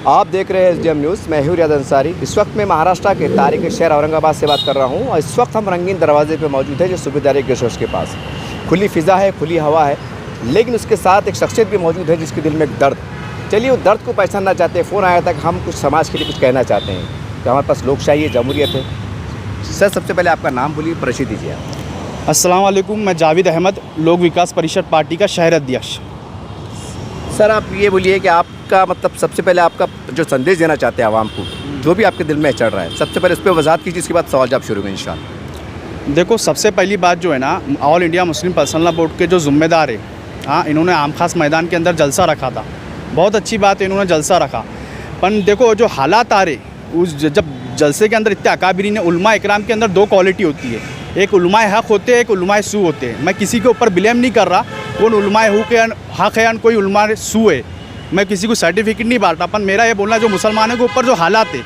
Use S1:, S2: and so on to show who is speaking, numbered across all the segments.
S1: आप देख रहे हैं SDM न्यूज़। मैं हूं रियाद अंसारी। इस वक्त मैं महाराष्ट्र के तारीख शहर औरंगाबाद से बात कर रहा हूं और इस वक्त हम रंगीन दरवाजे पे मौजूद है जो सूबेदारी गेस्ट हाउस के पास। खुली फ़िज़ा है, खुली हवा है, लेकिन उसके साथ एक शख्सियत भी मौजूद है जिसके दिल में एक दर्द। चलिए उस दर्द को पहचानना चाहते हैं। फ़ोन आया था कि हम कुछ समाज के लिए कुछ कहना चाहते हैं कि हमारे पास लोकशाही है, जमहूरियत है। सर, सबसे पहले आपका नाम बोलिए, परिचय दीजिए आप।
S2: अस्सलाम वालेकुम, मैं जावेद अहमद, लोक विकास परिषद पार्टी का शहर अध्यक्ष।
S1: सर, आप ये बोलिए कि आपका मतलब सबसे पहले आपका जो संदेश देना चाहते हैं आवाम को, जो भी आपके दिल में चल रहा है, सबसे पहले उस पर वजाहत कीजिए, इसके बाद सवाल जवाब शुरू होंगे इंशाल्लाह।
S2: देखो, सबसे पहली बात जो है ना, all India Muslim personal law board के जो ज़िम्मेदार है, हाँ, इन्होंने आम खास मैदान के अंदर जलसा रखा था। बहुत अच्छी बात है, इन्होंने जलसा रखा। पर देखो जो हालात आ रहे उस जब जलसे के अंदर इतने अकाबिरीन उलमा इकराम के अंदर दो क्वालिटी होती है, एक उलमाए हक़ होते हैं, एक उलमाए सू होते हैं। मैं किसी के ऊपर ब्लेम नहीं कर रहा, कौन उलमाए हक़ है कोई उलमाए सू है, मैं किसी को सर्टिफिकेट नहीं बांटता। पर मेरा ये बोलना, जो मुसलमानों के ऊपर जो हालात है,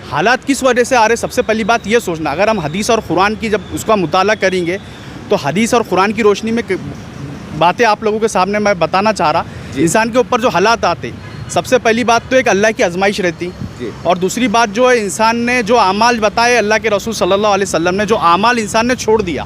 S2: हालात किस वजह से आ रहे, सबसे पहली बात ये सोचना। अगर हम हदीस और कुरान की जब उसका मुताला करेंगे तो हदीस और कुरान की रोशनी में बातें आप लोगों के सामने मैं बताना चाह रहा। इंसान के ऊपर जो हालात आते, सबसे पहली बात तो एक अल्लाह की आजमाइश रहती, और दूसरी बात जो है इंसान ने जो आमाल बताए, अल्लाह के रसूल सल्लल्लाहु अलैहि वसल्लम ने जो आमाल इंसान ने छोड़ दिया,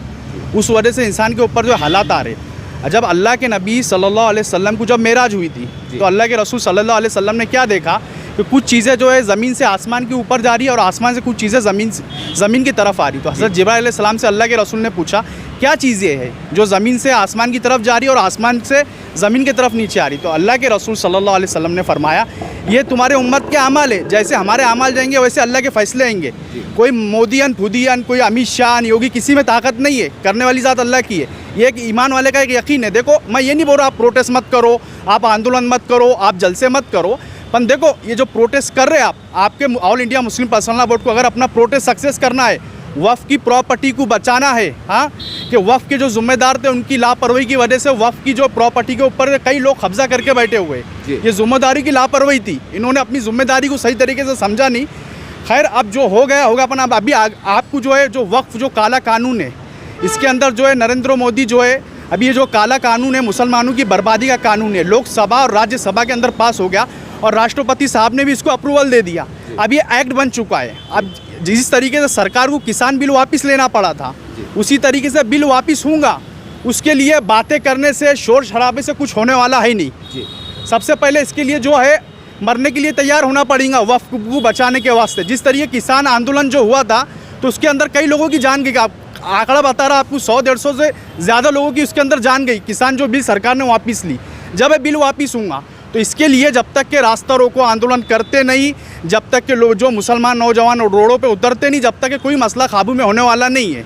S2: उस वजह से इंसान के ऊपर जो हालात आ रहे। जब अल्लाह के नबी सल्लल्लाहु अलैहि वसल्लम को जब मेराज हुई थी तो अल्लाह के रसूल सल्लल्लाहु अलैहि वसल्लम ने क्या देखा कि कुछ चीज़ें जो है ज़मीन से आसमान के ऊपर जा रही है और आसमान से कुछ चीज़ें ज़मीन की तरफ आ रही। तो हज़रत जिब्राइल अलैहिस्सलाम से अल्लाह के रसूल ने पूछा, क्या चीज़ें हैं जो ज़मीन से आसमान की तरफ जा रही है और आसमान से ज़मीन की तरफ नीचे आ रही? तो अल्लाह के रसूल सल्लल्लाहु अलैहि वसल्लम ने फरमाया, ये तुम्हारे उम्मत के अमाल है, जैसे हमारे अमाल जाएंगे वैसे अल्लाह के फ़ैसले आएंगे। कोई मोदियन फुदियन, कोई अमित शाह योगी, किसी में ताकत नहीं है, करने वाली ज़ात अल्लाह की है। ये एक ईमान वाले का एक यकीन है। देखो, मैं ये नहीं बोल रहा आप प्रोटेस्ट मत करो, आप आंदोलन मत करो, आप जलसे मत करो, पर देखो ये जो प्रोटेस्ट कर रहे हैं आपके all India Muslim personal law board को अगर अपना प्रोटेस्ट सक्सेस करना है, वफ़ की प्रॉपर्टी को बचाना है, हाँ, कि वफ़ के जो ज़िम्मेदार थे उनकी लापरवाही की वजह से वफ़ की जो प्रॉपर्टी के ऊपर कई लोग कब्जा करके बैठे हुए, ये ज़िम्मेदारी की लापरवाही थी। इन्होंने अपनी ज़िम्मेदारी को सही तरीके से समझा नहीं। खैर, अब जो हो गया होगा। अपन अब अभी आपको जो है जो वक्फ जो काला कानून है, इसके अंदर जो है नरेंद्र मोदी जो है, अभी ये जो काला कानून है मुसलमानों की बर्बादी का कानून है, लोकसभा और राज्यसभा के अंदर पास हो गया और राष्ट्रपति साहब ने भी इसको अप्रूवल दे दिया। अब ये एक्ट बन चुका है। अब जिस तरीके से सरकार को किसान बिल वापस लेना पड़ा था, उसी तरीके से बिल वापस होगा। उसके लिए बातें करने से, शोर शराबे से कुछ होने वाला है नहीं। सबसे पहले इसके लिए जो है मरने के लिए तैयार होना पड़ेगा वक्फ को बचाने के वास्ते। जिस तरीके किसान आंदोलन जो हुआ था तो उसके अंदर कई लोगों की जान गई। आंकड़ा बता रहा आपको, 100-150 से ज़्यादा लोगों की उसके अंदर जान गई। किसान जो बिल सरकार ने वापस ली, जब बिल वापस होगा तो इसके लिए जब तक के रास्ता रोको आंदोलन करते नहीं, जब तक के लोग जो मुसलमान नौजवान रोडों पे उतरते नहीं, जब तक के कोई मसला काबू में होने वाला नहीं है।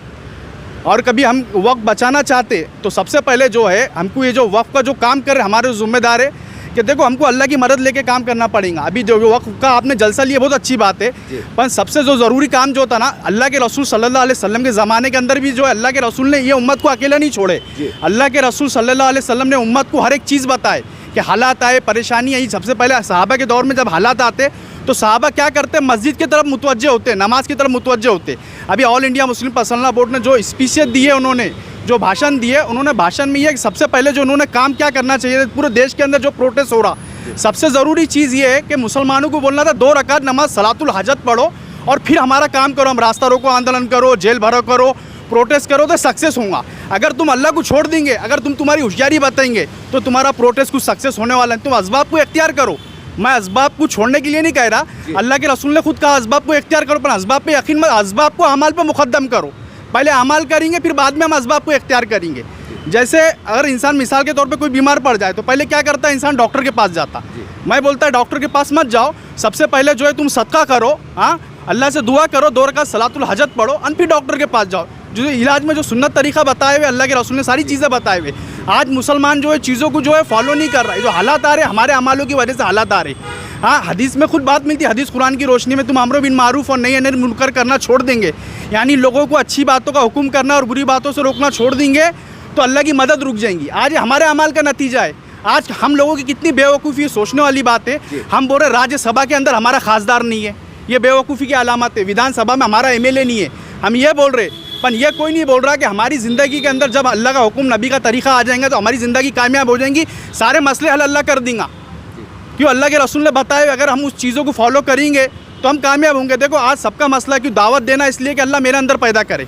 S2: और कभी हम वक्त बचाना चाहते तो सबसे पहले जो है हमको ये जो वक्फ का जो काम कर रहे हमारे ज़िम्मेदार है कि देखो हमको अल्लाह की मदद लेके काम करना पड़ेगा। अभी जो वक्फ का आपने जलसा लिया बहुत अच्छी बात है, पर सबसे जो ज़रूरी काम जो था ना, अल्लाह के रसूल सल्लल्लाहु अलैहि वसल्लम के ज़माने के अंदर भी जो अल्लाह के रसूल ने ये उम्मत को अकेला नहीं छोड़े। अल्लाह के रसूल सल्लल्लाहु अलैहि वसल्लम ने उम्मत को हर एक चीज़ बताए कि हालात आए, परेशानी आई। सबसे पहले सहाबा के दौर में जब हालात आते तो सहाबा क्या करते, मस्जिद की तरफ मुतवज्जे होते, नमाज की तरफ मुतवज्जे होते। अभी all India Muslim personal law board ने जो स्पीचेस दी है, उन्होंने जो भाषण दिए, उन्होंने भाषण में ये सबसे पहले जो उन्होंने काम क्या करना चाहिए, पूरे देश के अंदर जो प्रोटेस्ट हो रहा, सबसे ज़रूरी चीज़ ये है कि मुसलमानों को बोलना था 2 रकात नमाज सलातुल हजत पढ़ो और फिर हमारा काम करो, हम रास्ता रोको आंदोलन करो, जेल भरो करो, प्रोटेस्ट करो तो सक्सेस होगा। अगर तुम अल्लाह को छोड़ देंगे, अगर तुम तुम्हारी होशियारी बताएंगे तो तुम्हारा प्रोटेस्ट कुछ सक्सेस होने वाला है। तुम असबाब को इख्तियार करो। मैं असबाब को छोड़ने के लिए नहीं कह रहा, अल्लाह के रसूल ने खुद कहा असबाब को इख्तियार करो, पर असबाब पे यकीन मत, असबाब को अमाल पे मुकद्दम करो। पहले अमाल करेंगे फिर बाद में हम असबाब को इख्तियार करेंगे। जैसे अगर इंसान मिसाल के तौर पे कोई बीमार पड़ जाए तो पहले क्या करता है, इंसान डॉक्टर के पास जाता। मैं बोलता है डॉक्टर के पास मत जाओ, सबसे पहले जो है तुम सदका करो, हाँ, अल्लाह से दुआ करो, 2 रकात सलातुल हजत पढ़ो और फिर डॉक्टर के पास जाओ। जो इलाज में जो सुन्नत तरीका बताए हुए, अल्लाह के रसूल ने सारी चीज़ें बताए हुए, आज मुसलमान जो है चीज़ों को जो है फॉलो नहीं कर रहा है। जो हालात आ रहे हमारे अमालों की वजह से हालात आ रहे। हाँ, हदीस में खुद बात मिलती है, हदीस कुरान की रोशनी में तुम अम्र बिन मारूफ और नही अनिल मुनकर करना छोड़ देंगे, यानी लोगों को अच्छी बातों का हुक्म करना और बुरी बातों से रोकना छोड़ देंगे तो अल्लाह की मदद रुक जाएंगी। आज हमारे अमाल का नतीजा है। आज हम लोगों की कितनी बेवकूफ़ी, सोचने वाली बात है। हम बोल रहे राज्यसभा के अंदर हमारा खासदार नहीं है, ये बेवकूफ़ी की अलामत है। विधानसभा में हमारा एमएलए नहीं है, हम ये बोल रहे। पर यह कोई नहीं बोल रहा कि हमारी ज़िंदगी के अंदर जब अल्लाह का हुक्म, नबी का तरीक़ा आ जाएगा तो हमारी ज़िंदगी कामयाब हो जाएंगी, सारे मसले हल अल्लाह कर देंगे। क्यों अल्लाह के रसूल ने बताया, अगर हम उस चीज़ों को फॉलो करेंगे तो हम कामयाब होंगे। देखो आज सबका मसला है कि दावत देना इसलिए कि अल्लाह मेरे अंदर पैदा करे,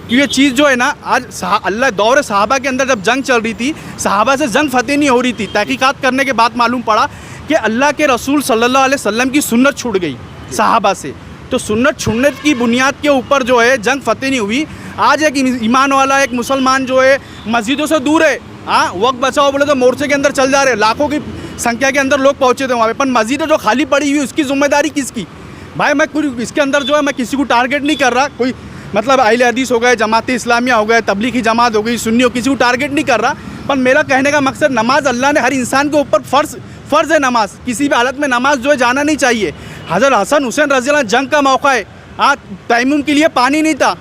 S2: कि ये चीज़ जो है ना, आज अल्लाह दौर सहाबा के अंदर जब जंग चल रही थी, सहाबा से जंग फतेह नहीं हो रही थी। तहकीकात करने के बाद मालूम पड़ा कि अल्लाह के रसूल सल्लल्लाहु अलैहि वसल्लम की सुन्नत छूट गई सहाबा से, तो सुन्नत छूटने की बुनियाद के ऊपर जो है जंग फतेह नहीं हुई। आज एक ईमान वाला एक मुसलमान जो है मस्जिदों से दूर है, हाँ वक्त बचाओ बोले तो मोर्चे के अंदर चल जा रहे, लाखों की संख्या के अंदर लोग पहुँचे थे वहाँ पे, पर मस्जिदें जो खाली पड़ी हुई उसकी जिम्मेदारी किसकी? भाई मैं कुछ इसके अंदर जो है मैं किसी को टारगेट नहीं कर रहा, कोई मतलब अहले हदीस हो गए, जमात इस्लामिया हो गए, तबलीगी जमात हो गई, सुन्नी हो, किसी को टारगेट नहीं कर रहा। पर मेरा कहने का मकसद, नमाज अल्लाह ने हर इंसान के ऊपर फ़र्ज़ है नमाज, किसी भी हालत में नमाज जो है जाना नहीं चाहिए। हज़रत हसन हुसैन रज़ी अल्लाह जंग का मौका है, हाँ तयम्मुम के लिए पानी नहीं था,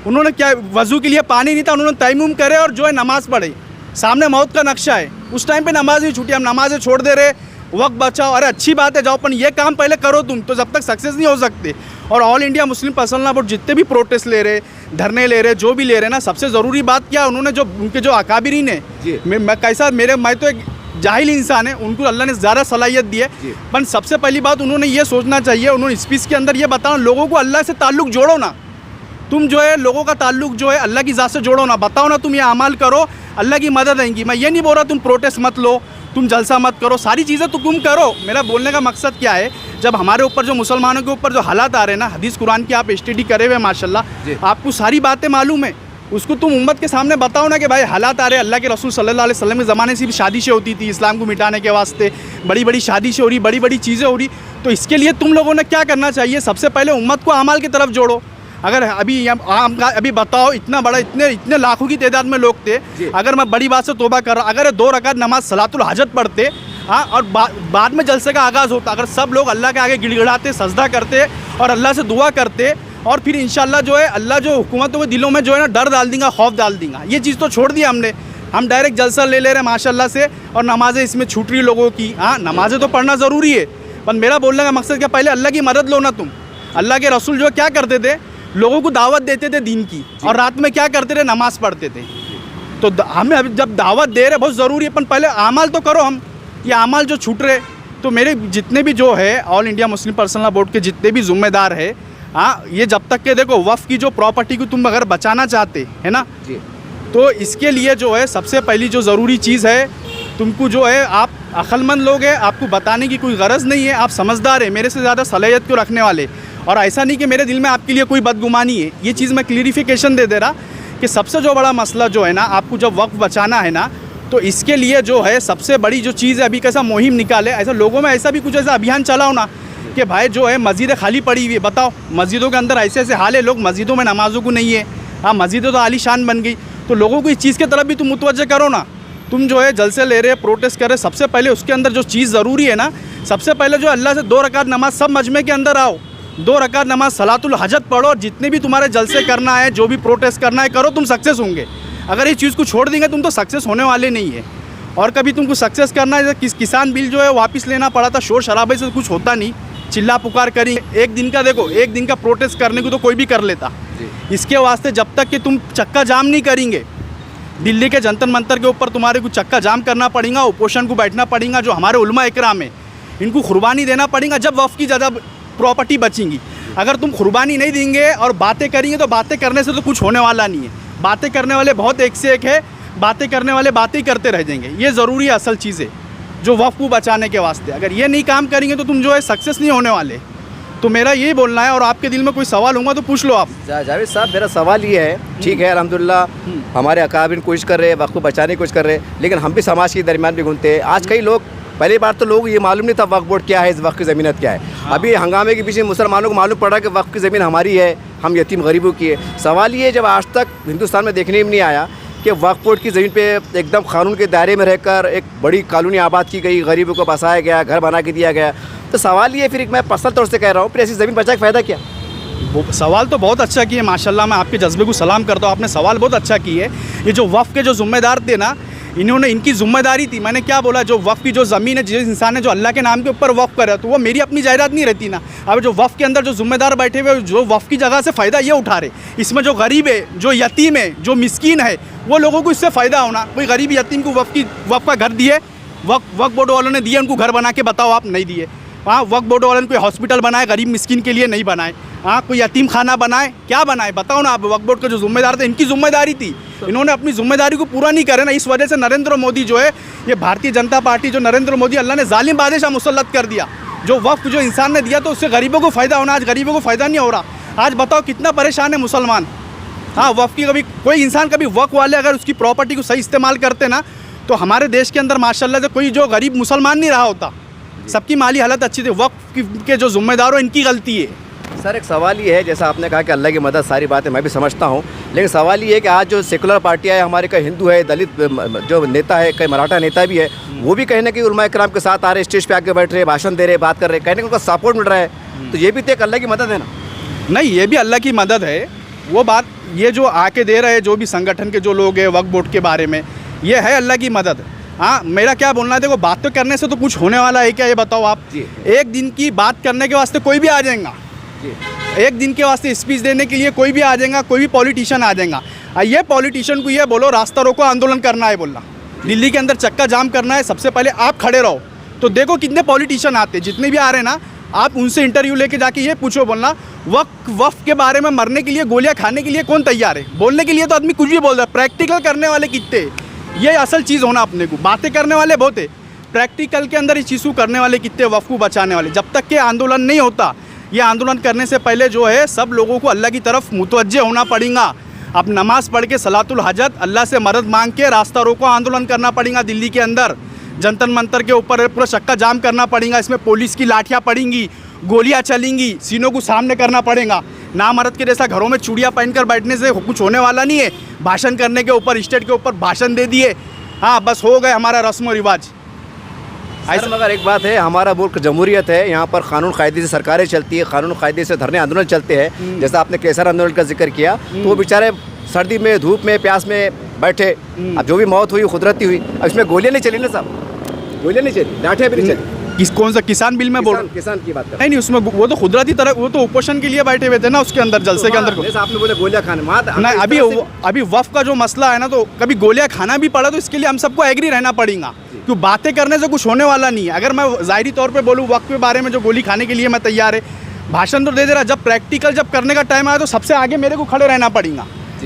S2: उन्होंने क्या वज़ू के लिए पानी नहीं था, उन्होंने तयम्मुम करे और जो है नमाज़ पढ़े, सामने मौत का नक्शा है, उस टाइम पे नमाज नहीं छूटी, हम नमाज़ें छोड़ दे रहे, वक्त बचाओ, अरे अच्छी बात है जाओ, पर ये काम पहले करो तुम, तो जब तक सक्सेस नहीं हो सकते। और all India Muslim personal board जितने भी प्रोटेस्ट ले रहे, धरने ले रहे, जो भी ले रहे ना, सबसे ज़रूरी बात क्या, उन्होंने जो उनके जो अकाबिरीन है, मैं कैसा मैं तो एक जाहिल इंसान है, उनको अल्लाह ने ज़्यादा सलाहियत दी है, पर सबसे पहली बात उन्होंने ये सोचना चाहिए, उन्होंने स्पीच के अंदर ये बताओ, लोगों को अल्लाह से ताल्लुक़ जोड़ो ना, तुम जो है लोगों का ताल्लुक़ जो है अल्लाह की ज़ात से जोड़ो ना, बताओ ना तुम ये अमाल करो, अल्लाह की मदद आएंगी। मैं ये नहीं बोल रहा तुम प्रोटेस्ट मत लो, तुम जलसा मत करो, सारी चीज़ें तो तुम करो। मेरा बोलने का मकसद क्या है, जब हमारे ऊपर जो मुसलमानों के ऊपर जो हालात आ रहे हैं ना, हदीस कुरान की आप स्टडी करे हुए माशाल्लाह, आपको सारी बातें मालूम है, उसको तुम उम्मत के सामने बताओ ना कि भाई हालात आ रहे हैं। अल्लाह के रसूल सल्लल्लाहु अलैहि वसल्लम के ज़माने से भी शादिशें होती थी इस्लाम को मिटाने के वास्ते, बड़ी बड़ी शादिशें हो रही, बड़ी बड़ी चीज़ें हो रही, तो इसके लिए तुम लोगों ने क्या करना चाहिए, सबसे पहले उम्मत को अमाल की तरफ जोड़ो। अगर अभी बताओ, इतना बड़ा इतने लाखों की तादाद में लोग थे, अगर मैं बड़ी बात से तौबा कर रहा, अगर 2 रकात नमाज सलातुल हाजत पढ़ते, हाँ, और बाद में जलसे का आगाज़ होता, अगर सब लोग अल्लाह के आगे गिड़गिड़ाते, सजदा करते और अल्लाह से दुआ करते, और फिर इंशाल्लाह जो है अल्लाह जो हुकूमतों के दिलों में जो है ना डर डाल देगा, खौफ डाल देगा। ये चीज़ तो छोड़ दिया हमने, हम डायरेक्ट जलसा ले रहे माशाल्लाह से, और नमाज़ें इसमें छूट रही लोगों की। हाँ नमाज़ें तो पढ़ना ज़रूरी है, पर मेरा बोलने का मकसद क्या, पहले अल्लाह की मदद लो ना तुम। अल्लाह के रसूल जो क्या करते थे, लोगों को दावत देते थे दीन की, और रात में क्या करते थे, नमाज पढ़ते थे। तो हमें अभी जब दावत दे रहे बहुत ज़रूरी है, पर पहले अमाल तो करो। हम ये अमाल जो छूट रहे, तो मेरे जितने भी जो है all India Muslim personal board के जितने भी ज़िम्मेदार है, हाँ ये जब तक के देखो वफ़ की जो प्रॉपर्टी को तुम अगर बचाना चाहते है ना, तो इसके लिए जो है सबसे पहली जो ज़रूरी चीज़ है, तुमको जो है आप अक्लमंद लोग हैं, आपको बताने की कोई गरज नहीं है, आप समझदार है, मेरे से ज़्यादा सलाहियत को रखने वाले, और ऐसा नहीं कि मेरे दिल में आपके लिए कोई बदगुमानी है। ये चीज़ मैं क्लियरिफिकेशन दे रहा कि सबसे जो बड़ा मसला जो है ना, आपको जब वक्त बचाना है ना, तो इसके लिए जो है सबसे बड़ी जो चीज़ है, अभी कैसा मुहिम निकाले, ऐसा लोगों में ऐसा भी कुछ ऐसा अभियान चलाओ ना कि भाई जो है मस्जिदें खाली पड़ी हुई है, बताओ मस्जिदों के अंदर ऐसे ऐसे हाल है, लोग मस्जिदों में नमाज़ों को नहीं है, हाँ मस्जिदें तो आलीशान बन गई, तो लोगों को इस चीज़ की तरफ भी तुम मुतवज्जह करो ना। तुम जो है जलसे ले रहे, प्रोटेस्ट कर रहे, सबसे पहले उसके अंदर जो चीज़ ज़रूरी है ना, सबसे पहले जो अल्लाह से 2 रकात नमाज, सब मजमे के अंदर आओ, 2 रकात नमाज सलातुल हजत पढ़ो, और जितने भी तुम्हारे जलसे करना है, जो भी प्रोटेस्ट करना है करो, तुम सक्सेस होंगे। अगर ये चीज़ को छोड़ देंगे तुम तो सक्सेस होने वाले नहीं है। और कभी तुमको सक्सेस करना है, किसान बिल जो है वापस लेना पड़ा था, शोर शराबे से कुछ होता नहीं, चिल्ला पुकार करी, एक दिन का देखो, एक दिन का प्रोटेस्ट करने को तो कोई भी कर लेता। इसके वास्ते जब तक कि तुम चक्का जाम नहीं करेंगे, दिल्ली के जंतर मंतर के ऊपर तुम्हारे को चक्का जाम करना पड़ेगा, उपोषण को बैठना पड़ेगा, जो हमारे उलमा इकराम है इनको कुर्बानी देना पड़ेगा, जब वफ़ की ज़्यादा प्रॉपर्टी बचेंगी। अगर तुम कुर्बानी नहीं देंगे और बातें करेंगे, तो बातें करने से तो कुछ होने वाला नहीं है। बातें करने वाले बहुत एक से एक है, बातें करने वाले बातें ही करते रह जाएंगे। ये ज़रूरी है, असल चीज़ है जो वफ़ को बचाने के वास्ते। अगर ये नहीं काम करेंगे तो तुम जो है सक्सेस नहीं होने वाले। तो मेरा यही बोलना है, और आपके दिल में कोई सवाल होगा तो पूछ लो आप।
S1: जावेद साहब, मेरा सवाल ये है, ठीक है अल्हम्दुलिल्लाह हमारे अकाबिर कोशिश कर रहे हैं, वक्त को बचाने की कोशिश कर रहे हैं, लेकिन हम भी समाज के दरमियान भी घूमते हैं। आज कई लोग, पहली बार तो लोग ये मालूम नहीं था वक्फ बोर्ड क्या है, इस वक्त की ज़मीनत क्या है। अभी हंगामे के पीछे मुसलमानों को मालूम पड़ा कि वक्त की ज़मीन हमारी है, हम यतीम गरीबों की है। सवाल ये, जब आज तक हिंदुस्तान में देखने में नहीं आया कि वक्फ बोर्ड की ज़मीन पे एकदम कानून के दायरे में रहकर एक बड़ी कॉलोनी आबाद की गई, गरीबों को बसाया गया, घर बना के दिया गया, तो सवाल ये, फिर मैं पर्सनल तौर से कह रहा हूँ, फिर ऐसी ज़मीन बचा के फ़ायदा क्या?
S2: सवाल तो बहुत अच्छा किए माशाल्लाह, मैं आपके जज्बे को सलाम करता हूँ, आपने सवाल बहुत अच्छा किया है। ये जो वफ़ के जो ज़िम्मेदार थे ना, इन्होंने, इनकी ज़िम्मेदारी थी, मैंने क्या बोला, जो वफ़ की जो ज़मीन है, जिस इंसान ने जो अल्लाह के नाम के ऊपर वफ़ करा, तो वो मेरी अपनी जायदाद नहीं रहती ना। अब जो वफ़ के अंदर जो ज़िम्मेदार बैठे हुए, जो वफ़ की जगह से फ़ायदा ये उठा रहे, इसमें जो गरीब है, जो यतीम है, जो मिस्कीन है, वो लोगों को इससे फ़ायदा होना। कोई गरीब यतीम को वफ़ का घर दिए, वक्फ बोर्ड वालों ने दिए उनको घर बना के, बताओ आप नहीं दिए। हाँ, वक्फ बोर्ड वालों ने कोई हॉस्पिटल बनाए गरीब मिस्किन के लिए, नहीं बनाए। हाँ, कोई यतीम खाना बनाए, क्या बनाए बताओ ना आप। वक्फ बोर्ड के जो जिम्मेदार थे, इनकी जिम्मेदारी थी, इन्होंने अपनी जिम्मेदारी को पूरा नहीं करे ना। इस वजह से नरेंद्र मोदी जो है, ये भारतीय जनता पार्टी जो नरेंद्र मोदी, अल्लाह ने जालिम बादशाह मुसल्लत कर दिया। जो वक्फ जो इंसान ने दिया तो उससे गरीबों को फ़ायदा होना, आज गरीबों को फ़ायदा नहीं हो रहा। आज बताओ कितना परेशान है मुसलमान। हाँ, वक्फ की कभी कोई इंसान, कभी वक्फ वाले अगर उसकी प्रॉपर्टी को सही इस्तेमाल करते ना, तो हमारे देश के अंदर माशाल्लाह से कोई जो गरीब मुसलमान नहीं रहा होता। सबकी माली हालत अच्छी थी। वक्फ के जो जिम्मेदार हो, इनकी गलती है।
S1: सर एक सवाल ये है, जैसा आपने कहा कि अल्लाह की मदद, सारी बातें मैं भी समझता हूँ, लेकिन सवाल ये है कि आज जो सेकुलर पार्टियाँ है हमारे, कई हिंदू है, दलित जो नेता है, कई मराठा नेता भी है, वो भी कहीं ना कहीं उलमा इकराम के साथ आ रहे, स्टेज पे आके बैठ रहे, भाषण दे रहे, बात कर रहे, कहीं ना कहीं उनका सपोर्ट मिल रहा है। तो ये भी तो एक अल्लाह की मदद है ना?
S2: नहीं, ये भी अल्लाह की मदद है। वो बात, ये जो आके दे रहे हैं जो भी संगठन के जो लोग हैं वक्फ बोर्ड के बारे में, ये है अल्लाह की मदद। हाँ, मेरा क्या बोलना है, देखो बात तो करने से तो कुछ होने वाला है क्या, ये बताओ आप। एक दिन की बात करने के वास्ते कोई भी आ जाएगा, एक दिन के वास्ते स्पीच देने के लिए कोई भी आ जाएगा, कोई भी पॉलिटिशियन आ जाएगा। ये पॉलिटिशियन को ये बोलो रास्ता रोको आंदोलन करना है, बोलना दिल्ली के अंदर चक्का जाम करना है, सबसे पहले आप खड़े रहो। तो देखो कितने पॉलिटिशियन आते हैं, जितने भी आ रहे हैं ना, आप उनसे इंटरव्यू लेके जाके ये पूछो, बोलना वक्फ के बारे में मरने के लिए, गोलियां खाने के लिए कौन तैयार है। बोलने के लिए तो आदमी कुछ भी बोल रहा है, प्रैक्टिकल करने वाले कितने, ये असल चीज़ होना अपने को। बातें करने वाले बहुत है, प्रैक्टिकल के अंदर इस चीज़ को करने वाले कितने, वक्फ को बचाने वाले। जब तक के आंदोलन नहीं होता, ये आंदोलन करने से पहले जो है सब लोगों को अल्लाह की तरफ मुतवज्जे होना पड़ेगा। अब नमाज़ पढ़ के सलातुल हजत, अल्लाह से मदद मांग के रास्ता रोको आंदोलन करना पड़ेगा। दिल्ली के अंदर जंतर मंतर के ऊपर पूरा चक्का जाम करना पड़ेगा। इसमें पुलिस की लाठियाँ पड़ेंगी, गोलियां चलेंगी, सीनों को सामने करना पड़ेगा। नामर्द के जैसा घरों में चूड़ियाँ पहनकर बैठने से कुछ होने वाला नहीं है। भाषण करने के ऊपर, स्टेट के ऊपर भाषण दे दिए, हाँ बस हो गए हमारा रस्म व रिवाज।
S1: ऐसा मगर एक बात है, हमारा मुल्क जमहूरियत है, यहाँ पर कानून कायदे से सरकारें चलती है, कानून कायदे से धरने आंदोलन चलते हैं। जैसा आपने केसर आंदोलन का जिक्र किया, तो वो बेचारे सर्दी में, धूप में, प्यास में बैठे, अब जो भी मौत हुई कुदरती हुई। अब इसमें गोलियाँ नहीं चली ना साहब, गोलियाँ नहीं चली, लाठियाँ भी नहीं चली।
S2: कौन सा किसान बिल में बोल,
S1: किसान की बात कर
S2: नहीं, उसमें वो तो कुदरती तरह, वो तो उपोषण के लिए बैठे हुए थे ना उसके अंदर, जलसे के अंदर।
S1: जैसे आपने बोले गोलियां खाने,
S2: नहीं, अभी वक्फ का जो मसला है ना, तो कभी गोलियां खाना भी पड़ा तो इसके लिए हम सबको एग्री रहना पड़ेगा, क्यों बातें करने से कुछ होने वाला नहीं है। अगर मैं ज़ाहिरी तौर पे बोलूँ वक्फ के बारे में, जो गोली खाने के लिए मैं तैयार है, भाषण तो दे दे रहा, जब प्रैक्टिकल जब करने का टाइम आया तो सबसे आगे मेरे को खड़े रहना पड़ेगा।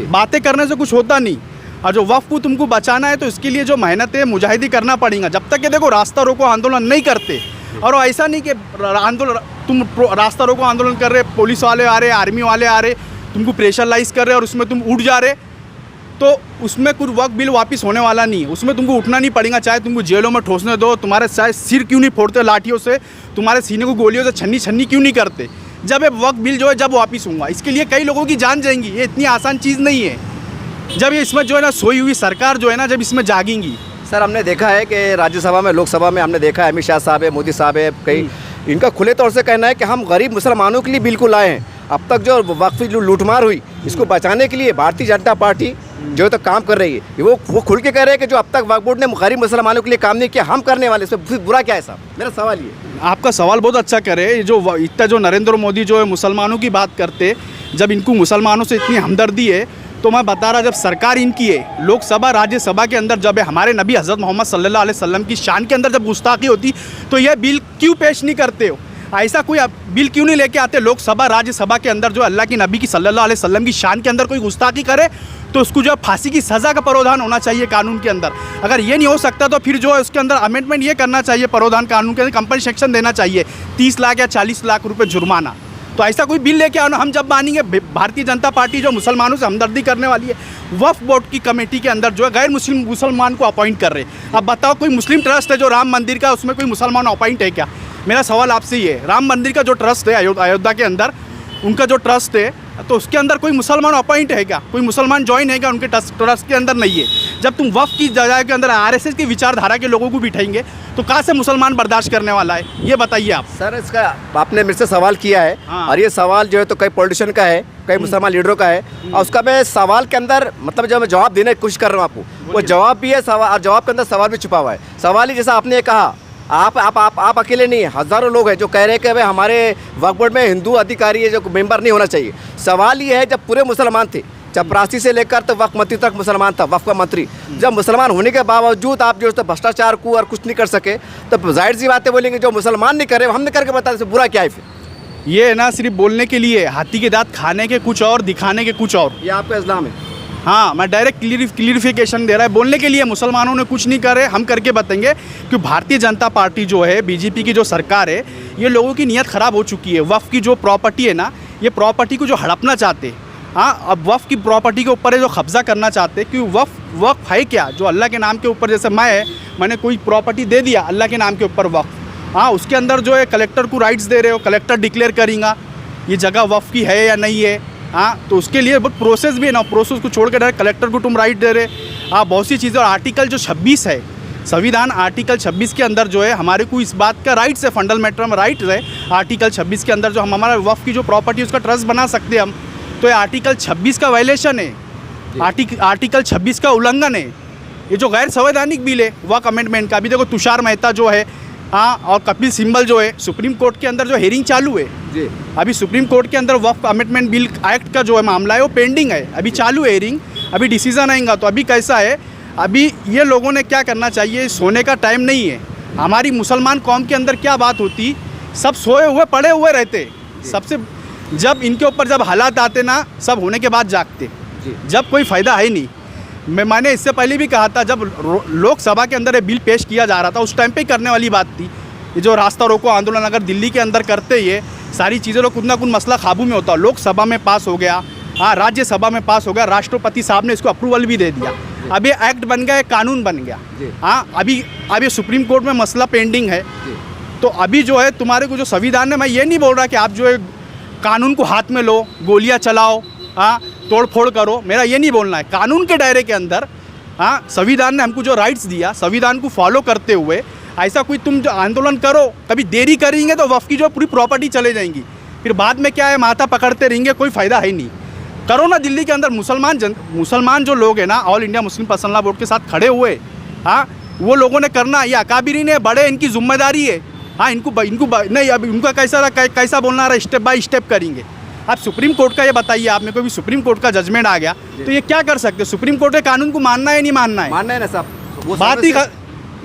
S2: बातें करने से कुछ होता नहीं। और जो वक्फ को तुमको बचाना है तो इसके लिए जो मेहनत है, मुजाहिदी करना पड़ेगा। जब तक कि देखो रास्ता रोको आंदोलन नहीं करते, और ऐसा नहीं कि आंदोलन, तुम रास्ता रोको आंदोलन कर रहे, पुलिस वाले आ रहे, आर्मी वाले आ रहे, तुमको प्रेशराइज कर रहे और उसमें तुम उठ जा रहे, तो उसमें कुछ वक्त बिल वापस होने वाला नहीं है। उसमें तुमको उठना नहीं पड़ेगा, चाहे तुमको जेलों में ठोसने दो, तुम्हारे चाहे सिर क्यों नहीं फोड़ते लाठियों से, तुम्हारे सीने को गोलियों से छन्नी छन्नी क्यों नहीं करते, जब ये वक्त बिल जो है जब वापस होगा। इसके लिए कई लोगों की जान जाएंगी, ये इतनी आसान चीज़ नहीं है। जब ये इसमें जो है ना सोई हुई सरकार जो है ना, जब इसमें जागेंगी।
S1: सर हमने देखा है कि राज्यसभा में, लोकसभा में हमने देखा है, अमित शाह साहब है, मोदी साहब है, कई इनका खुले तौर से कहना है कि हम गरीब मुसलमानों के लिए बिल्कुल लाए हैं। अब तक जो वक्फ लूटमार हुई, इसको बचाने के लिए भारतीय जनता पार्टी जो तो काम कर रही है। वो खुल के कह रहे हैं कि जो अब तक वक्फ बोर्ड ने गरीब मुसलमानों के लिए काम नहीं किया, हम करने वाले, इसमें बुरा क्या है साहब? मेरा सवाल ये।
S2: आपका सवाल बहुत अच्छा करे। जो इतना जो नरेंद्र मोदी जो है मुसलमानों की बात करते, जब इनको मुसलमानों से इतनी हमदर्दी है, तो मैं बता रहा, जब सरकार इनकी है, लोकसभा राज्यसभा के अंदर जब हमारे नबी हज़रत मोहम्मद सल्लल्लाहु अलैहि वसल्लम की शान के अंदर जब गुस्ताखी होती, तो यह बिल क्यों पेश नहीं करते हो? ऐसा कोई बिल क्यों नहीं लेके आते लोकसभा राज्यसभा के अंदर, जो अल्लाह की नबी की सल्लल्लाहु अलैहि वसल्लम की शान के अंदर कोई गुस्ताखी करे तो उसको जो फांसी की सज़ा का प्रावधान होना चाहिए कानून के अंदर। अगर ये नहीं हो सकता तो फिर जो है उसके अंदर अमेंडमेंट ये करना चाहिए, प्रावधान कानून के अंदर कंपनसेशन देना चाहिए, 30 लाख या 40 लाख रुपये जुर्माना। तो ऐसा कोई बिल लेके आना, हम जब मानेंगे। भारतीय जनता पार्टी जो मुसलमानों से हमदर्दी करने वाली है, वक्फ बोर्ड की कमेटी के अंदर जो है गैर मुसलमान को अपॉइंट कर रहे हैं। अब बताओ, कोई मुस्लिम ट्रस्ट है जो राम मंदिर का, उसमें कोई मुसलमान अपॉइंट है क्या? मेरा सवाल आपसे ये है, राम मंदिर का जो ट्रस्ट है अयोध्या के अंदर, उनका जो ट्रस्ट है, तो उसके अंदर कोई मुसलमान अपॉइंट है क्या? कोई मुसलमान ज्वाइन है क्या उनके ट्रस्ट के अंदर? नहीं है। जब तुम वक्फ की जगह के अंदर आरएसएस की विचारधारा के लोगों को बिठाएंगे तो कहाँ से मुसलमान बर्दाश्त करने वाला है, ये बताइए आप।
S1: सर इसका आपने मेरे से सवाल किया है,
S2: हाँ।
S1: और ये सवाल जो है तो कई पॉलिटिशियन का है, कई मुसलमान लीडरों का है, और उसका मैं सवाल के अंदर मतलब जो मैं जवाब देने की कोशिश कर रहा हूँ आपको, वो जवाब भी है सवाल, और जवाब के अंदर सवाल भी छुपा हुआ है। सवाल ही जैसा आपने कहा, आप अकेले नहीं, हज़ारों लोग हैं जो कह रहे हैं कि भाई हमारे वक्फ बोर्ड में हिंदू अधिकारी है जो मेंबर नहीं होना चाहिए। सवाल ये है, जब पूरे मुसलमान थे, चपरासी से लेकर तो वक्फ मंत्री तक मुसलमान था, वक्फ का मंत्री। जब मुसलमान होने के बावजूद आप जो है भ्रष्टाचार को और कुछ नहीं कर सके, तो जाहिर सी बातें बोलेंगे जो मुसलमान नहीं करे हमने करके बता दे, बुरा क्या है फिर?
S2: ये ना सिर्फ बोलने के लिए, हाथी के दांत खाने के कुछ और, दिखाने के कुछ और।
S1: ये आपका इस्लाम है?
S2: हाँ, मैं डायरेक्ट क्लियरिफिकेशन दे रहा है। बोलने के लिए मुसलमानों ने कुछ नहीं करे, हम करके बताएंगे कि भारतीय जनता पार्टी जो है, बीजेपी की जो सरकार है, ये लोगों की नीयत ख़राब हो चुकी है। वक्फ की जो प्रॉपर्टी है ना, ये प्रॉपर्टी को जो हड़पना चाहते हैं। हाँ, अब वक्फ की प्रॉपर्टी के ऊपर है जो कब्ज़ा करना चाहते हैं, क्योंकि वक्फ है क्या? जो अल्लाह के नाम के ऊपर, जैसे मैंने कोई प्रॉपर्टी दे दिया अल्लाह के नाम के ऊपर वक्फ, हाँ, उसके अंदर जो है कलेक्टर को राइट्स दे रहे हो, कलेक्टर डिक्लेयर करेगा ये जगह वक्फ की है या नहीं है। हाँ, तो उसके लिए बहुत प्रोसेस भी है ना, प्रोसेस को छोड़ के डायरेक्ट कलेक्टर को तुम राइट दे रहे। हाँ, बहुत सी चीज़ें। और आर्टिकल जो 26 है, संविधान आर्टिकल 26 के अंदर जो है हमारे को इस बात का राइट्स है, फंडामेंटल में राइट्स है आर्टिकल 26 के अंदर, जो हम हमारा वक्फ की जो प्रॉपर्टी है उसका ट्रस्ट बना सकते हैं हम। तो ये आर्टिकल 26 का वायलेशन है, आर्टिकल 26 का उल्लंघन है। ये जो गैर संवैधानिक बिल है वक्फ अमेंडमेंट का, अभी देखो तुषार मेहता जो है, हाँ, और कपिल सिब्बल जो है, सुप्रीम कोर्ट के अंदर जो हेयरिंग चालू है
S1: जी।
S2: अभी सुप्रीम कोर्ट के अंदर वक्फ अमेंडमेंट बिल एक्ट का जो है मामला है वो पेंडिंग है, अभी चालू है हेयरिंग, अभी डिसीजन आएगा। तो अभी कैसा है, अभी ये लोगों ने क्या करना चाहिए, सोने का टाइम नहीं है। हमारी मुसलमान कौम के अंदर क्या बात होती, सब सोए हुए पड़े हुए रहते, सबसे जब इनके ऊपर जब हालात आते ना, सब होने के बाद जागते, जब कोई फ़ायदा है नहीं। मैंने इससे पहले भी कहा था, जब लोकसभा के अंदर ये बिल पेश किया जा रहा था उस टाइम पे करने वाली बात थी। ये जो रास्ता रोको आंदोलन अगर दिल्ली के अंदर करते, ये सारी चीज़ें लोग कुछ ना कुछ मसला काबू में होता। लोकसभा में पास हो गया, हाँ, राज्यसभा में पास हो गया, राष्ट्रपति साहब ने इसको अप्रूवल भी दे दिया, अब ये एक्ट बन गया, कानून बन गया। हाँ, अभी ये सुप्रीम कोर्ट में मसला पेंडिंग है। तो अभी जो है तुम्हारे को जो संविधान है, मैं ये नहीं बोल रहा कि आप जो है कानून को हाथ में लो, गोलियाँ चलाओ, हाँ, तोड़ फोड़ करो, मेरा ये नहीं बोलना है। कानून के दायरे के अंदर, हाँ, संविधान ने हमको जो राइट्स दिया, संविधान को फॉलो करते हुए ऐसा कोई तुम जो आंदोलन करो, कभी देरी करेंगे तो वक्फ की जो पूरी प्रॉपर्टी चले जाएंगी, फिर बाद में क्या है, माथा पकड़ते रहेंगे, कोई फ़ायदा है नहीं। करो ना दिल्ली के अंदर, मुसलमान जो लोग हैं ना, all India Muslim personal law board के साथ खड़े हुए, हाँ, वो लोगों ने करना, ये अकाबिरी ने बड़े, इनकी जिम्मेदारी है। हाँ, इनको नहीं, अभी उनका कैसा बोलना रहा, स्टेप बाय स्टेप करेंगे। आप सुप्रीम कोर्ट का ये बताइए, आप में कोई भी सुप्रीम कोर्ट का जजमेंट आ गया तो ये क्या कर सकते? सुप्रीम कोर्ट के कानून को मानना है, नहीं मानना है?
S1: मानना है ना साहब,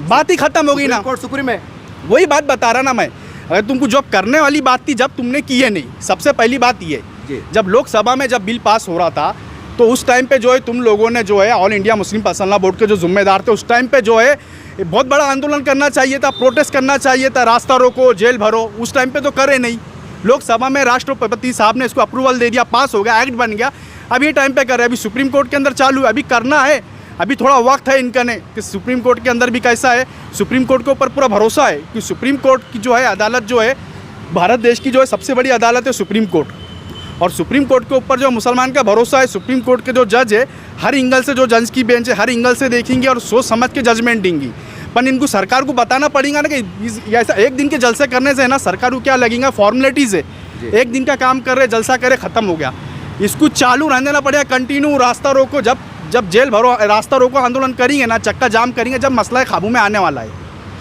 S2: बात ही खत्म होगी ना।
S1: कोर्ट सुप्रीम है,
S2: वही बात बता रहा ना मैं। अगर तुमको जॉब करने वाली बात थी, जब तुमने की है नहीं, सबसे पहली बात ये, जब लोकसभा में जब बिल पास हो रहा था तो उस टाइम पे जो है तुम लोगों ने जो है all India Muslim personal law board के जो जिम्मेदार थे, उस टाइम पे जो है बहुत बड़ा आंदोलन करना चाहिए था, प्रोटेस्ट करना चाहिए था, रास्ता रोको, जेल भरो। उस टाइम पे तो करे नहीं। लोकसभा में राष्ट्रपति साहब ने इसको अप्रूवल दे दिया, पास हो गया, एक्ट बन गया। अभी ये टाइम पे कर रहे हैं, अभी सुप्रीम कोर्ट के अंदर चालू है, अभी करना है, अभी थोड़ा वक्त है इनका ने कि सुप्रीम कोर्ट के अंदर भी कैसा है, सुप्रीम कोर्ट के ऊपर पूरा भरोसा है कि सुप्रीम कोर्ट की जो है अदालत जो है भारत देश की जो है सबसे बड़ी अदालत है सुप्रीम कोर्ट। और सुप्रीम कोर्ट के ऊपर जो मुसलमान का भरोसा है, सुप्रीम कोर्ट के जो जज है, हर एंगल से जो जज की बेंच है, हर एंगल से देखेंगे और सोच समझ के जजमेंट देंगी। पर इनको सरकार को बताना पड़ेगा ना कि ऐसा एक दिन के जलसे करने से है ना, सरकार को क्या लगेगा, फॉर्मेलिटीज़ है, एक दिन का काम कर रहे, जलसा करे, ख़त्म हो गया। इसको चालू रहने देना पड़ेगा, कंटिन्यू रास्ता रोको। जब जेल भरो, रास्ता रोको आंदोलन करेंगे ना, चक्का जाम करेंगे, जब मसला काबू में आने वाला है।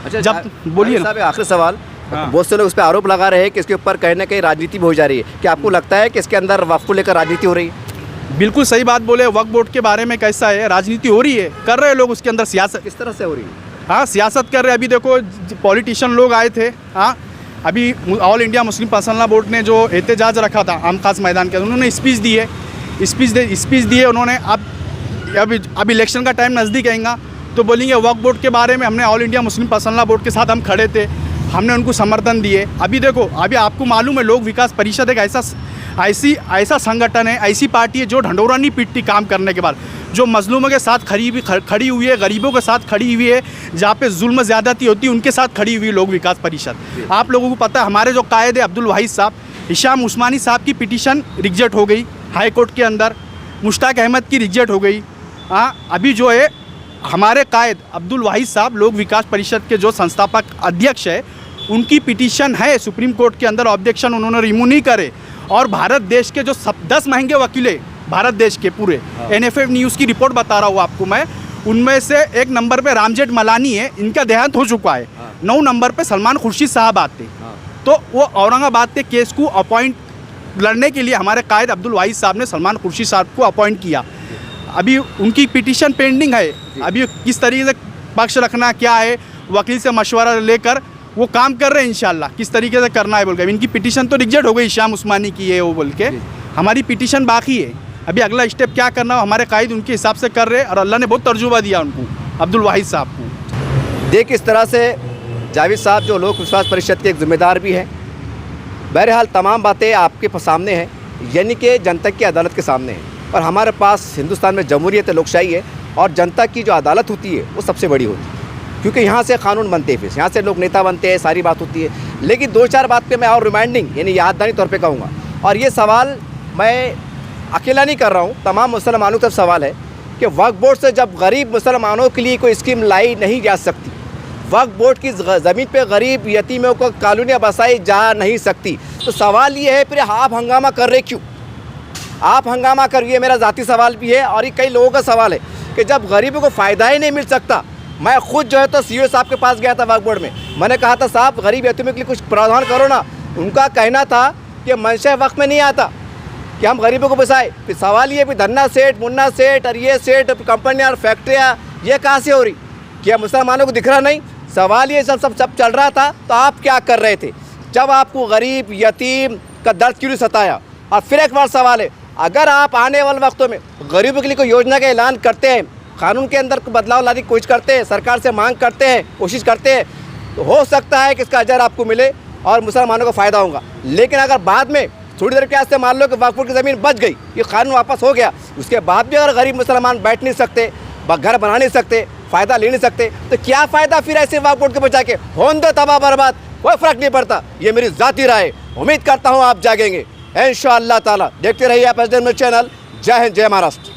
S1: अच्छा,
S2: जब बोलिए ना।
S1: आखिरी सवाल,
S2: हाँ।
S1: बहुत से लोग उस पर आरोप लगा रहे हैं कि इसके ऊपर कहीं ना कहीं राजनीति भी हो जा रही है, कि आपको लगता है कि इसके अंदर वक्फ को लेकर राजनीति हो रही है?
S2: बिल्कुल सही बात बोले। वक्फ बोर्ड के बारे में कैसा है, राजनीति हो रही है, कर रहे हैं लोग उसके अंदर सियासत।
S1: किस तरह से हो रही है?
S2: हाँ, सियासत कर रहे हैं। अभी देखो पॉलिटिशियन लोग आए थे, हाँ, अभी all India Muslim personal law board ने जो एहतजाज रखा था आम खास मैदान के, उन्होंने स्पीच दिए उन्होंने। अब इलेक्शन का टाइम नज़दीक आएगा तो बोलेंगे वक्फ बोर्ड के बारे में हमने all India Muslim personal law board के साथ हम खड़े थे, हमने उनको समर्थन दिए। अभी देखो, अभी आपको मालूम है लोक विकास परिषद एक ऐसा संगठन है, ऐसी पार्टी है जो ढंढोरा नहीं पीटती काम करने के बाद, जो मजलूमों के साथ खड़ी हुई है, गरीबों के साथ खड़ी हुई है, जहाँ पे जुल्म ज़्यादती होती है उनके साथ खड़ी हुई है लोक विकास परिषद। आप लोगों को पता है हमारे जो कायद है अब्दुल वाहिद साहब, हिशाम उस्मानी साहब की पिटीशन रिजेक्ट हो गई हाई कोर्ट के अंदर, मुश्ताक अहमद की रिजेक्ट हो गई। हाँ, अभी जो है हमारे कायद अब्दुल वाहिद साहब लोक विकास परिषद के जो संस्थापक अध्यक्ष है, उनकी पिटीशन है सुप्रीम कोर्ट के अंदर, ऑब्जेक्शन उन्होंने रिमूव नहीं करे। और भारत देश के जो 10 महंगे वकील है भारत देश के पूरे, NFA न्यूज़ की रिपोर्ट बता रहा हूँ आपको मैं, उनमें से 1 नंबर पे रामजेठ मलानी है, इनका देहांत हो चुका है। 9 नंबर पे सलमान खुर्शीद साहब आते, तो वो औरंगाबाद के केस को अपॉइंट लड़ने के लिए हमारे कायद अब्दुल वाहिद साहब ने सलमान खुर्शीद साहब को अपॉइंट किया। अभी उनकी पिटीशन पेंडिंग है, अभी किस तरीके से पक्ष रखना क्या है, वकील से मशवरा लेकर वो काम कर रहे हैं इंशाल्लाह किस तरीके से करना है बोल के। इनकी पिटीशन तो रिजेक्ट हो गई, शाम उस्मानी की है वो बोल के, हमारी पिटीशन बाकी है। अभी अगला स्टेप क्या करना हो हमारे कायद उनके हिसाब से कर रहे हैं और अल्लाह ने बहुत तर्जुबा दिया उनको, अब्दुल वाहिद साहब को।
S1: देख इस तरह से जावेद साहब जो लोक विश्वास परिषद के एक ज़िम्मेदार भी हैं। बहरहाल तमाम बातें आपके सामने हैं, यानी कि जनता की अदालत के सामने है। और हमारे पास हिंदुस्तान में जमहूरियत लोकशाही है और जनता की जो अदालत होती है वो सबसे बड़ी होती है, क्योंकि यहाँ से कानून बनते हैं, फिर यहाँ से लोग नेता बनते हैं, सारी बात होती है। लेकिन 2-4 बात पे मैं और रिमाइंडिंग यानी याददानी तौर पे कहूँगा, और ये सवाल मैं अकेला नहीं कर रहा हूँ, तमाम मुसलमानों का सवाल है कि वक्फ बोर्ड से जब गरीब मुसलमानों के लिए कोई स्कीम लाई नहीं जा सकती, वक्फ बोर्ड की ज़मीन पे गरीब यतीमों को कॉलोनियाँ बसाई जा नहीं सकती, तो सवाल ये है फिर आप हंगामा कर रहे क्यों? आप हंगामा कर, ये मेरा ज़ाती सवाल भी है और ये कई लोगों का सवाल है कि जब गरीबों को फ़ायदा ही नहीं मिल सकता। मैं खुद जो है तो सीओ साहब के पास गया था वक्फ बोर्ड में, मैंने कहा था साहब गरीब यतीमों के लिए कुछ प्रावधान करो ना। उनका कहना था कि मंशा वक्फ में नहीं आता कि हम गरीबों को बसाए। फिर सवाल ये भी धन्ना सेठ, मुन्ना सेठ और ये सेठ कंपनियाँ और फैक्ट्रियाँ ये कहाँ से हो रही? क्या मुसलमानों को दिख रहा नहीं? सवाल ये सब चल रहा था, तो आप क्या कर रहे थे जब आपको गरीब यतीम का दर्द क्यों नहीं सताया? और फिर एक बार सवाल है, अगर आप आने वाले वक्तों में गरीबों के लिए कोई योजना का ऐलान करते हैं, कानून के अंदर बदलाव लाने की कोशिश करते हैं, सरकार से मांग करते हैं, कोशिश करते हैं, तो हो सकता है कि इसका अजर आपको मिले और मुसलमानों को फ़ायदा होगा। लेकिन अगर बाद में थोड़ी देर के वास्ते मान लो कि वक्फ बोर्ड की ज़मीन बच गई, ये कानून वापस हो गया, उसके बाद भी अगर गरीब मुसलमान बैठ नहीं सकते, घर बना नहीं सकते, फ़ायदा ले नहीं सकते, तो क्या फ़ायदा फिर ऐसे वक्फ बोर्ड के बचा के? होने दो तबाह बर्बाद, कोई फ़र्क नहीं पड़ता। ये मेरी ज़ाती राय है, उम्मीद करता हूँ आप जागेंगे इंशाअल्लाह ताला। देखते रहिए आप एसडीएन न्यूज़ चैनल। जय हिंद, जय महाराष्ट्र।